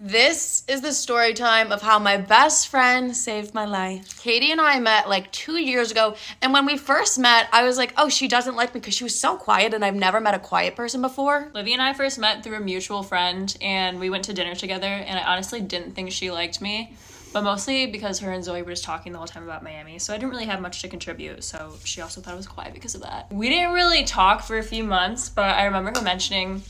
This is the story time of how my best friend saved my life. Katie and I met like 2 years ago, and when we first met, I was like, oh, she doesn't like me because she was so quiet, and I've never met a quiet person before. Livy and I first met through a mutual friend, and we went to dinner together, and I honestly didn't think she liked me, but mostly because her and Zoe were just talking the whole time about Miami, so I didn't really have much to contribute, so she also thought I was quiet because of that. We didn't really talk for a few months, but I remember her mentioning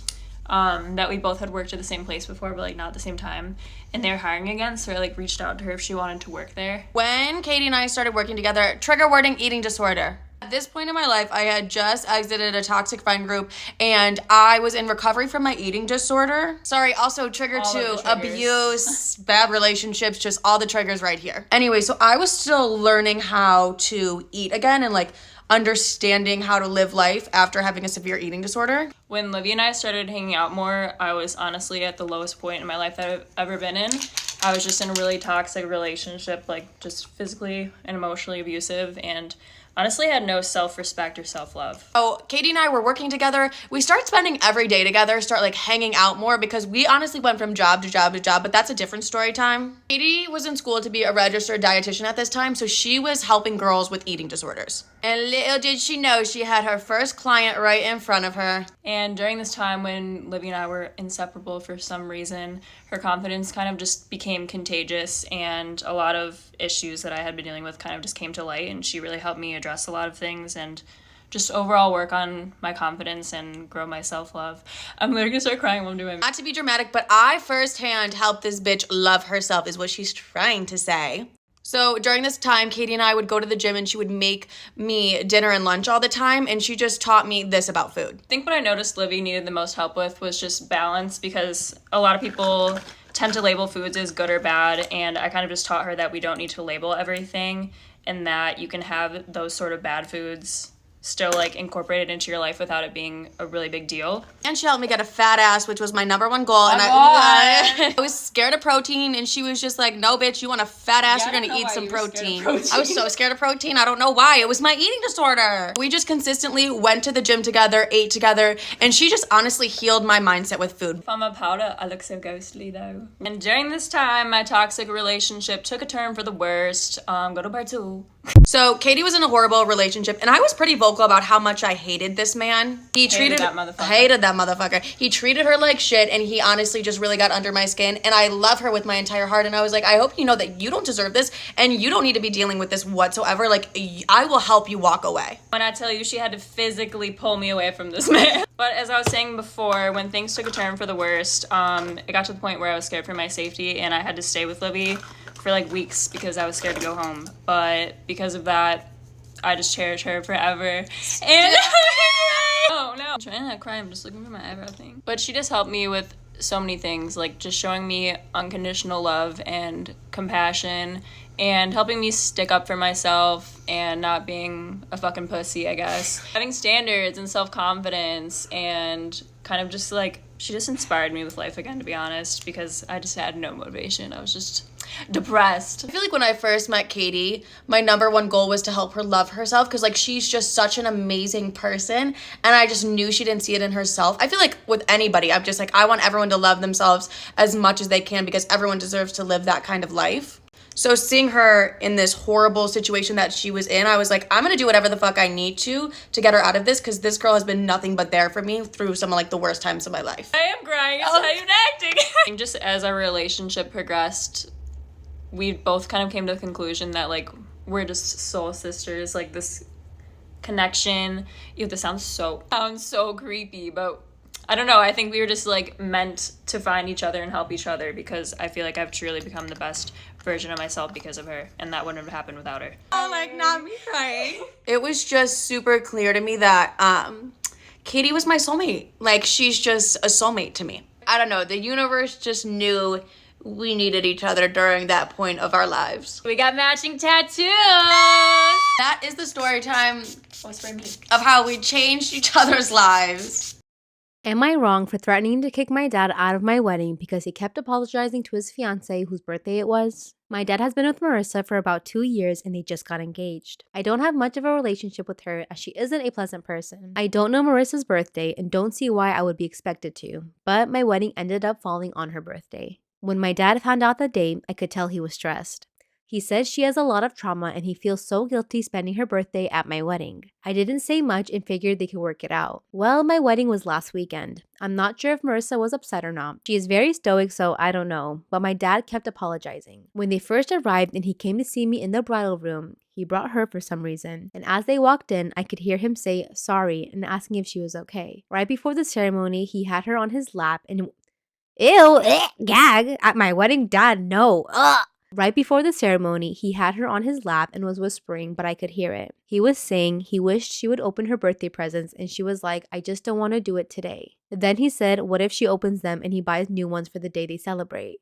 that we both had worked at the same place before, but like not at the same time, and they were hiring again, so I like reached out to her if she wanted to work there. When Katie and I started working together, trigger wording, eating disorder. At this point in my life, I had just exited a toxic friend group, and I was in recovery from my eating disorder. Sorry, also trigger All two, of the triggers. abuse, bad relationships, just all the triggers right here. Anyway, so I was still learning how to eat again and like understanding how to live life after having a severe eating disorder. When Livy and I started hanging out more, I was honestly at the lowest point in my life that I've ever been in. I was just in a really toxic relationship, like just physically and emotionally abusive, and honestly had no self-respect or self-love. So Katie and I were working together. We started spending every day together, start like hanging out more because we honestly went from job to job to job, but that's a different story time. Katie was in school to be a registered dietitian at this time, so she was helping girls with eating disorders. And little did she know she had her first client right in front of her. And during this time when Livy and I were inseparable for some reason, her confidence kind of just became contagious, and a lot of issues that I had been dealing with kind of just came to light, and she really helped me address a lot of things and just overall work on my confidence and grow my self-love. I'm literally gonna start crying while I'm doing it. Not to be dramatic, but I firsthand helped this bitch love herself is what she's trying to say. So during this time, Katie and I would go to the gym, and she would make me dinner and lunch all the time, and she just taught me this about food. I think what I noticed Livy needed the most help with was just balance, because a lot of people tend to label foods as good or bad, and I kind of just taught her that we don't need to label everything, and that you can have those sort of bad foods still like incorporated into your life without it being a really big deal. And she helped me get a fat ass, which was my number one goal. And I I was scared of protein, and she was just like, no, bitch, you want a fat ass, you're gonna eat some protein. I was so scared of protein. I don't know why. It was my eating disorder. We just consistently went to the gym together, ate together, and she just honestly healed my mindset with food. If I'm a powder, I look so ghostly though. And during this time, my toxic relationship took a turn for the worst. Go to part 2. So Katie was in a horrible relationship, and I was pretty vocal about how much I hated this man. Hated that motherfucker. He treated her like shit, and he honestly just really got under my skin, and I love her with my entire heart, and I was like, I hope you know that you don't deserve this, and you don't need to be dealing with this whatsoever. Like, I will help you walk away. When I tell you she had to physically pull me away from this man. But as I was saying before, when things took a turn for the worst, it got to the point where I was scared for my safety, and I had to stay with Livy for like weeks because I was scared to go home. But because of that, I just cherish her forever. And oh no, I'm trying to not cry, I'm just looking for my eyebrow thing. But she just helped me with so many things, like just showing me unconditional love and compassion, and helping me stick up for myself and not being a fucking pussy, I guess. Having standards and self-confidence, and kind of just like, she just inspired me with life again, to be honest, because I just had no motivation. I was just depressed. I feel like when I first met Katie, my number one goal was to help her love herself, because like she's just such an amazing person, and I just knew she didn't see it in herself. I feel like with anybody, I'm just like, I want everyone to love themselves as much as they can, because everyone deserves to live that kind of life. So seeing her in this horrible situation that she was in, I was like, I'm gonna do whatever the fuck I need to get her out of this, because this girl has been nothing but there for me through some of like the worst times of my life. I am crying, it's not even acting. Just as our relationship progressed, we both kind of came to the conclusion that like we're just soul sisters, like this connection. Ew, this sounds so creepy, but I don't know, I think we were just like meant to find each other and help each other, because I feel like I've truly become the best version of myself because of her, and that wouldn't have happened without her. Oh, like not me crying. It was just super clear to me that Katie was my soulmate. Like, she's just a soulmate to me. I don't know, the universe just knew we needed each other during that point of our lives. We got matching tattoos! That is the story time of how we changed each other's lives. Am I wrong for threatening to kick my dad out of my wedding because he kept apologizing to his fiancée whose birthday it was? My dad has been with Marissa for about 2 years, and they just got engaged. I don't have much of a relationship with her, as she isn't a pleasant person. I don't know Marissa's birthday and don't see why I would be expected to, but my wedding ended up falling on her birthday. When my dad found out the date, I could tell he was stressed. He says she has a lot of trauma and he feels so guilty spending her birthday at my wedding. I didn't say much and figured they could work it out. Well, my wedding was last weekend. I'm not sure if Marissa was upset or not. She is very stoic, so I don't know, but my dad kept apologizing. When they first arrived and he came to see me in the bridal room, he brought her for some reason, and as they walked in, I could hear him say sorry and asking if she was okay. Right before the ceremony, he had her on his lap and ew, gag, at my wedding, dad, no, ugh. Right before the ceremony, he had her on his lap and was whispering, but I could hear it. He was saying he wished she would open her birthday presents, and she was like, I just don't want to do it today. Then he said, what if she opens them and he buys new ones for the day they celebrate?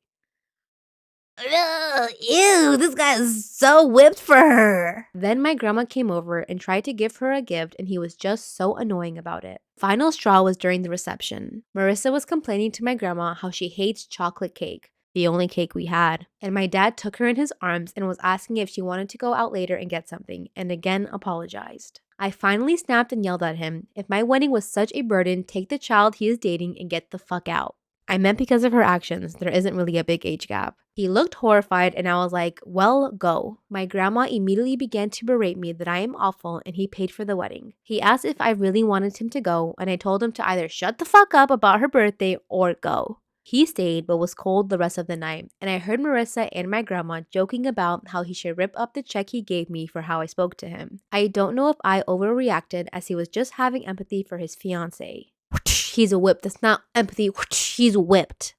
Ugh, ew, this guy is so whipped for her. Then my grandma came over and tried to give her a gift, and he was just so annoying about it. Final straw was during the reception. Marissa was complaining to my grandma how she hates chocolate cake, the only cake we had, and my dad took her in his arms and was asking if she wanted to go out later and get something, and again apologized. I finally snapped and yelled at him, if my wedding was such a burden, take the child he is dating and get the fuck out. I meant because of her actions, there isn't really a big age gap. He looked horrified and I was like, well, go. My grandma immediately began to berate me that I am awful and he paid for the wedding. He asked if I really wanted him to go and I told him to either shut the fuck up about her birthday or go. He stayed but was cold the rest of the night, and I heard Marissa and my grandma joking about how he should rip up the check he gave me for how I spoke to him. I don't know if I overreacted as he was just having empathy for his fiancée. He's a whip. That's not empathy. He's whipped.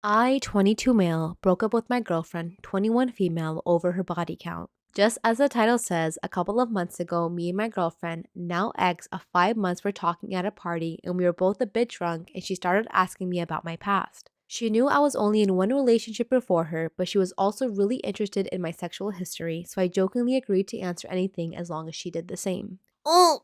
I, 22 male, broke up with my girlfriend, 21 female, over her body count. Just as the title says, a couple of months ago, me and my girlfriend, now ex of 5 months, were talking at a party and we were both a bit drunk and she started asking me about my past. She knew I was only in one relationship before her, but she was also really interested in my sexual history, so I jokingly agreed to answer anything as long as she did the same. Oh!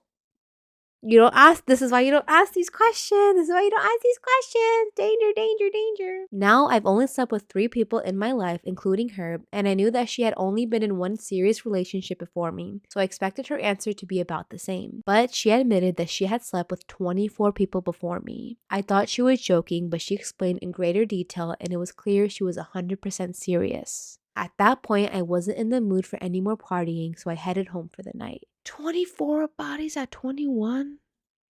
You don't ask. This is why you don't ask these questions. This is why you don't ask these questions. Danger, danger, danger. Now I've only slept with 3 people in my life, including her, and I knew that she had only been in one serious relationship before me, so I expected her answer to be about the same. But she admitted that she had slept with 24 people before me. I thought she was joking, but she explained in greater detail, and it was clear she was 100% serious. At that point, I wasn't in the mood for any more partying, so I headed home for the night. 24 bodies at 21?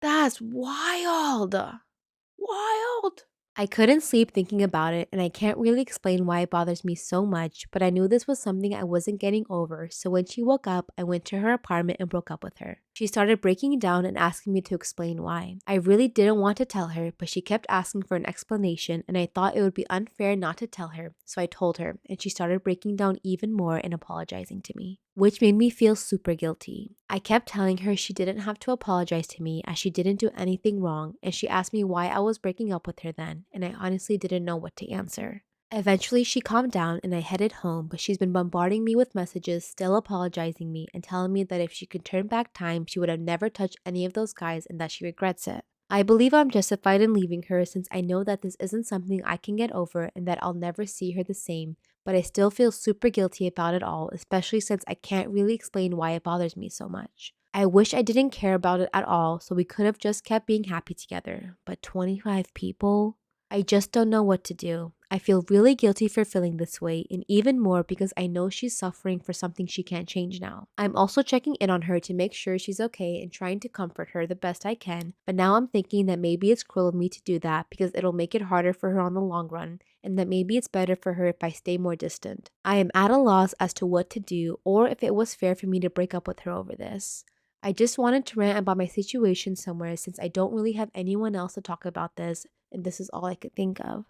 That's wild. Wild. I couldn't sleep thinking about it, and I can't really explain why it bothers me so much, but I knew this was something I wasn't getting over, so when she woke up, I went to her apartment and broke up with her. She started breaking down and asking me to explain why. I really didn't want to tell her, but she kept asking for an explanation, and I thought it would be unfair not to tell her, so I told her, and she started breaking down even more and apologizing to me, which made me feel super guilty. I kept telling her she didn't have to apologize to me as she didn't do anything wrong, and she asked me why I was breaking up with her then, and I honestly didn't know what to answer. Eventually, she calmed down and I headed home, but she's been bombarding me with messages, still apologizing me and telling me that if she could turn back time, she would have never touched any of those guys and that she regrets it. I believe I'm justified in leaving her since I know that this isn't something I can get over and that I'll never see her the same, but I still feel super guilty about it all, especially since I can't really explain why it bothers me so much. I wish I didn't care about it at all, so we could have just kept being happy together, but 25 people? I just don't know what to do. I feel really guilty for feeling this way, and even more because I know she's suffering for something she can't change now. I'm also checking in on her to make sure she's okay and trying to comfort her the best I can, but now I'm thinking that maybe it's cruel of me to do that because it'll make it harder for her on the long run, and that maybe it's better for her if I stay more distant. I am at a loss as to what to do or if it was fair for me to break up with her over this. I just wanted to rant about my situation somewhere since I don't really have anyone else to talk about this, and this is all I could think of.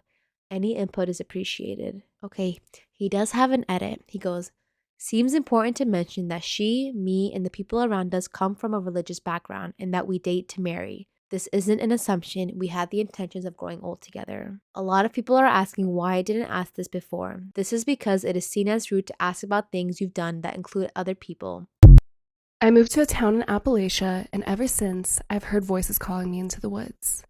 Any input is appreciated. Okay, he does have an edit. He goes, seems important to mention that she, me, and the people around us come from a religious background and that we date to marry. This isn't an assumption. We had the intentions of growing old together. A lot of people are asking why I didn't ask this before. This is because it is seen as rude to ask about things you've done that include other people. I moved to a town in Appalachia, and ever since, I've heard voices calling me into the woods.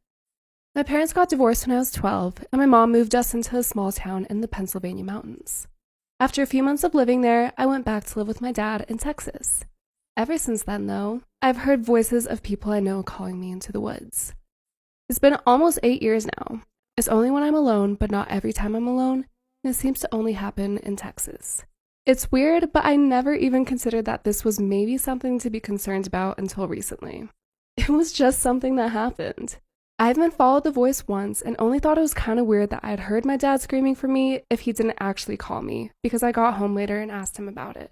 My parents got divorced when I was 12, and my mom moved us into a small town in the Pennsylvania mountains. After a few months of living there, I went back to live with my dad in Texas. Ever since then, though, I've heard voices of people I know calling me into the woods. It's been almost 8 years now. It's only when I'm alone, but not every time I'm alone, and it seems to only happen in Texas. It's weird, but I never even considered that this was maybe something to be concerned about until recently. It was just something that happened. I even followed the voice once and only thought it was kind of weird that I had heard my dad screaming for me if he didn't actually call me, because I got home later and asked him about it.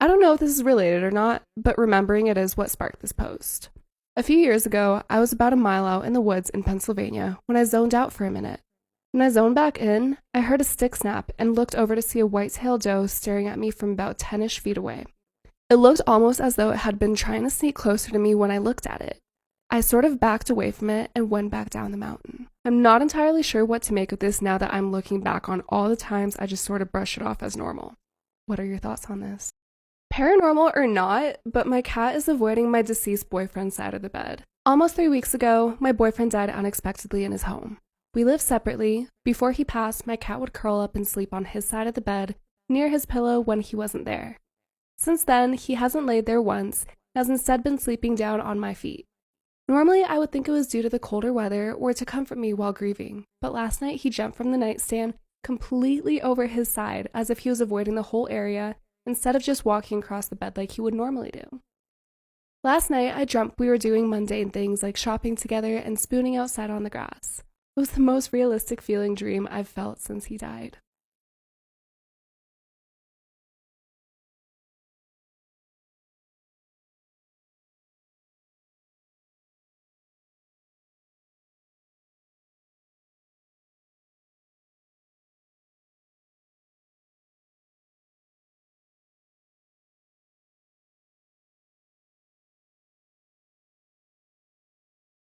I don't know if this is related or not, but remembering it is what sparked this post. A few years ago, I was about a mile out in the woods in Pennsylvania when I zoned out for a minute. When I zoned back in, I heard a stick snap and looked over to see a white-tailed doe staring at me from about 10-ish feet away. It looked almost as though it had been trying to sneak closer to me when I looked at it. I sort of backed away from it and went back down the mountain. I'm not entirely sure what to make of this now that I'm looking back on all the times I just sort of brush it off as normal. What are your thoughts on this? Paranormal or not, but my cat is avoiding my deceased boyfriend's side of the bed. Almost 3 weeks ago, my boyfriend died unexpectedly in his home. We lived separately. Before he passed, my cat would curl up and sleep on his side of the bed, near his pillow when he wasn't there. Since then, he hasn't laid there once, and has instead been sleeping down on my feet. Normally, I would think it was due to the colder weather or to comfort me while grieving, but last night he jumped from the nightstand completely over his side as if he was avoiding the whole area instead of just walking across the bed like he would normally do. Last night, I dreamt we were doing mundane things like shopping together and spooning outside on the grass. It was the most realistic feeling dream I've felt since he died.